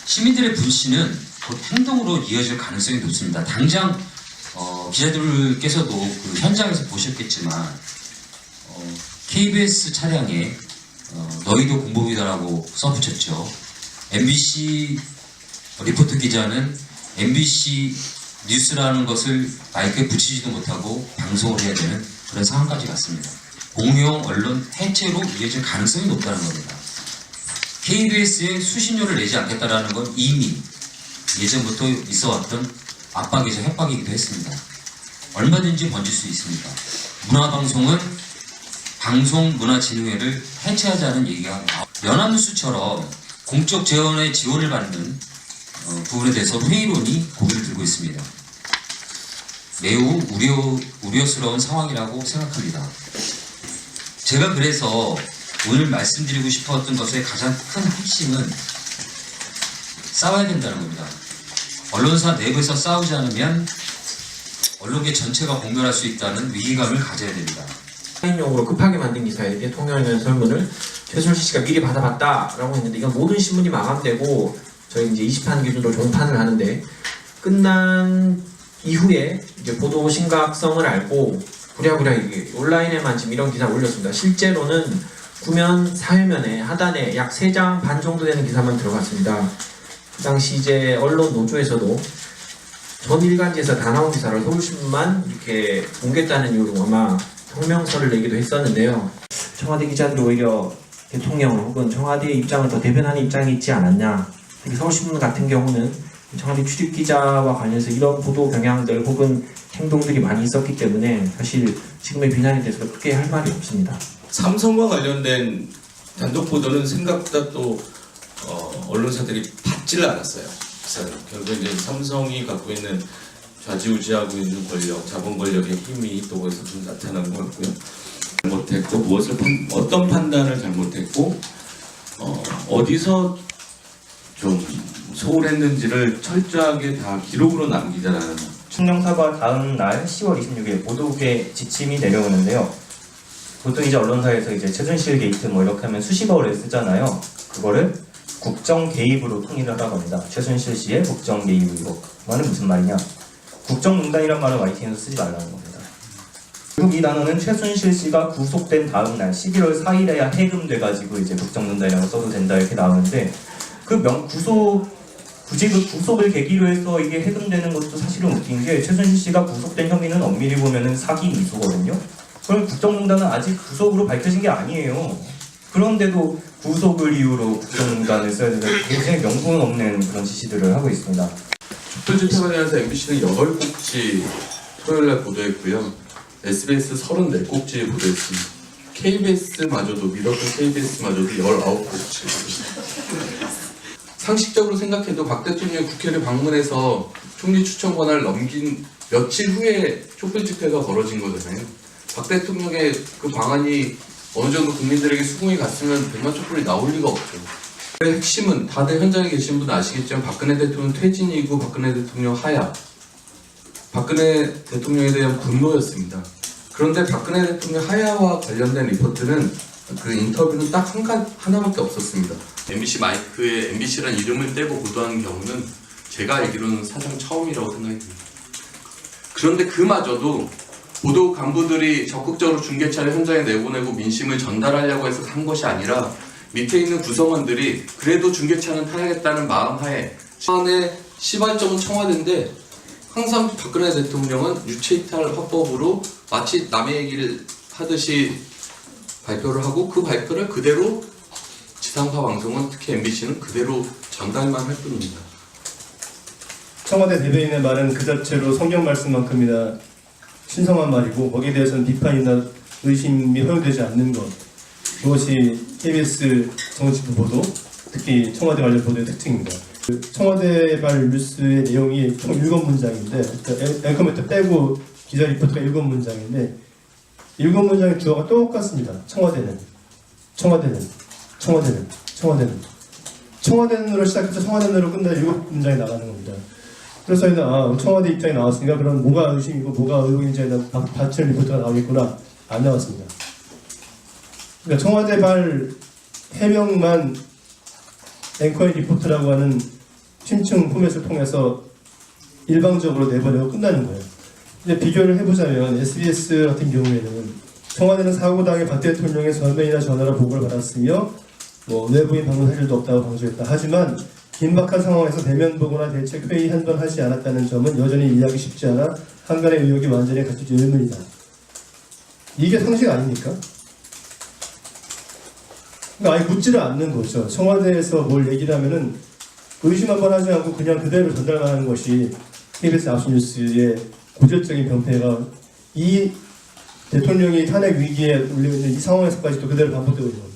시민들의 불신은 곧 행동으로 이어질 가능성이 높습니다. 당장 기자들께서도 그 현장에서 보셨겠지만 KBS 차량에 너희도 공범이다라고 써붙였죠. MBC 리포터 기자는 MBC 뉴스라는 것을 마이크에 붙이지도 못하고 방송을 해야 되는 그런 상황까지 갔습니다. 공영 언론 해체로 이어질 가능성이 높다는 겁니다. KBS에 수신료를 내지 않겠다라는 건 이미 예전부터 있어왔던 압박이자 협박이기도 했습니다. 얼마든지 번질 수 있습니다. 문화방송은 방송문화진흥회를 해체하자는 얘기가 연합뉴스처럼 공적 재원의 지원을 받는 부분에 대해서 회의론이 고개를 들고 있습니다. 매우 우려스러운 상황이라고 생각합니다. 제가 그래서 오늘 말씀드리고 싶었던 것의 가장 큰 핵심은 싸워야 된다는 겁니다. 언론사 내부에서 싸우지 않으면 언론계 전체가 공멸할 수 있다는 위기감을 가져야 됩니다. 사인용으로 급하게 만든 기사에 대통령에 대한 설문을 최순실 씨가 미리 받아봤다라고 했는데, 이건 모든 신문이 마감되고 저희 이제 20판 기준으로 종판을 하는데, 끝난 이후에 이제 보도 심각성을 알고 부랴부랴 이게 온라인에만 지금 이런 기사를 올렸습니다. 실제로는 구면 4회면에 하단에 약 3장 반 정도 되는 기사만 들어갔습니다. 그 당시 이제 언론 노조에서도 전 일간지에서 다 나온 기사를 서울신문만 이렇게 옮겼다는 이유로 아마 성명서를 내기도 했었는데요. 청와대 기자들이 오히려 대통령 혹은 청와대의 입장을 더 대변하는 입장이 있지 않았냐. 특히 서울신문 같은 경우는 청와대 출입기자와 관련해서 이런 보도 경향들 혹은 행동들이 많이 있었기 때문에 사실 지금의 비난에 대해서 크게 할 말이 없습니다. 삼성과 관련된 단독 보도는 생각보다 또 언론사들이 받지를 않았어요. 결국 이제 삼성이 갖고 있는 좌지우지하고 있는 권력, 자본 권력의 힘이 또 거기서 좀 나타나는 것 같고요. 잘못했고 어떤 판단을 잘못했고 어디서 좀 소홀했는지를 철저하게 다 기록으로 남기자라는. 충명사과 다음 날 10월 26일 보도국에 지침이 내려오는데요. 보통 이제 언론사에서 이제 최순실 게이트 뭐 이렇게 하면 수식어를 쓰잖아요. 그거를 국정 개입으로 통일을 하라고 합니다. 최순실 씨의 국정 개입 의혹. 그거는 무슨 말이냐? 국정농단이란 말을 YTN에서 쓰지 말라는 겁니다. 결국 이 단어는 최순실 씨가 구속된 다음 날 11월 4일에야 해금돼가지고 이제 국정농단이라고 써도 된다 이렇게 나오는데, 굳이 그 구속을 계기로 해서 이게 해금되는 것도 사실은 웃긴 게, 최순실 씨가 구속된 혐의는 엄밀히 보면은 사기 미수거든요. 그럼 국정농단은 아직 구속으로 밝혀진 게 아니에요. 그런데도 구속을 이유로 국정농단을 써야 되는 굉장히 명분 없는 그런 지시들을 하고 있습니다. 촛불 집회에 대해서 MBC는 8꼭지 토요일날 보도했고요. SBS 34꼭지 보도했습니다. KBS마저도, 믿었던 KBS마저도 19꼭지. 상식적으로 생각해도 박 대통령이 국회를 방문해서 총리 추천 권한을 넘긴 며칠 후에 촛불 집회가 벌어진 거잖아요. 박 대통령의 그 방안이 어느 정도 국민들에게 수긍이 갔으면 100만 촛불이 나올 리가 없죠. 그 핵심은 다들 현장에 계신 분은 아시겠지만 박근혜 대통령 퇴진이고 박근혜 대통령 하야, 박근혜 대통령에 대한 분노였습니다. 그런데 박근혜 대통령 하야와 관련된 리포트는 그 인터뷰는 딱 하나밖에 없었습니다. MBC 마이크에 MBC라는 이름을 떼고 보도하는 경우는 제가 알기로는 사상 처음이라고 생각이 듭니다. 그런데 그마저도 보도 간부들이 적극적으로 중계차를 현장에 내보내고 민심을 전달하려고 해서 한 것이 아니라 밑에 있는 구성원들이 그래도 중계차는 타야겠다는 마음하에 청와대 시발점은 청와대인데 항상 박근혜 대통령은 유체이탈 화법으로 마치 남의 얘기를 하듯이 발표를 하고 그 발표를 그대로 지상파 방송은 특히 MBC는 그대로 전달만 할 뿐입니다. 청와대 대변인의 말은 그 자체로 성경 말씀만큼이나 신성한 말이고, 거기에 대해서는 비판이나 의심이 허용되지 않는 것, 그것이 KBS 정치부 보도, 특히 청와대 관련 보도의 특징입니다. 청와대발 뉴스의 내용이 총 7문장인데, 앵커멘트 빼고 기자 리포트가 7문장인데 7문장의 주어가 똑같습니다. 청와대는으로 시작해서 청와대는으로 끝나 7문장이 나가는 겁니다. 그래서 저희는 청와대 입장이 나왔으니까 그럼 뭐가 의심이고 뭐가 의혹인지에 대한 받칠 리포트가 나오겠구나. 안 나왔습니다. 그러니까 청와대발 해명만 앵커의 리포트라고 하는 심층 포맷을 통해서 일방적으로 내보내고 끝나는 거예요. 근데 비교를 해보자면 SBS 같은 경우에는 청와대는 사고당의 박 대통령의 서면이나 전화로 보고를 받았으며 뭐 외부인 방문할 일도 없다고 방조했다. 하지만 긴박한 상황에서 대면 보고나 대책 회의 한 번 하지 않았다는 점은 여전히 이해하기 쉽지 않아 한간의 의혹이 완전히 갖춰진 의문이다. 이게 상식 아닙니까? 그러니까 아예 묻지를 않는 거죠. 청와대에서 뭘 얘기를 하면은 의심 한번 하지 않고 그냥 그대로 전달만 하는 것이 KBS 9시 뉴스의 고질적인 병폐가 이 대통령이 탄핵 위기에 올려 있는 이 상황에서까지도 그대로 반복되고 있는 거예요.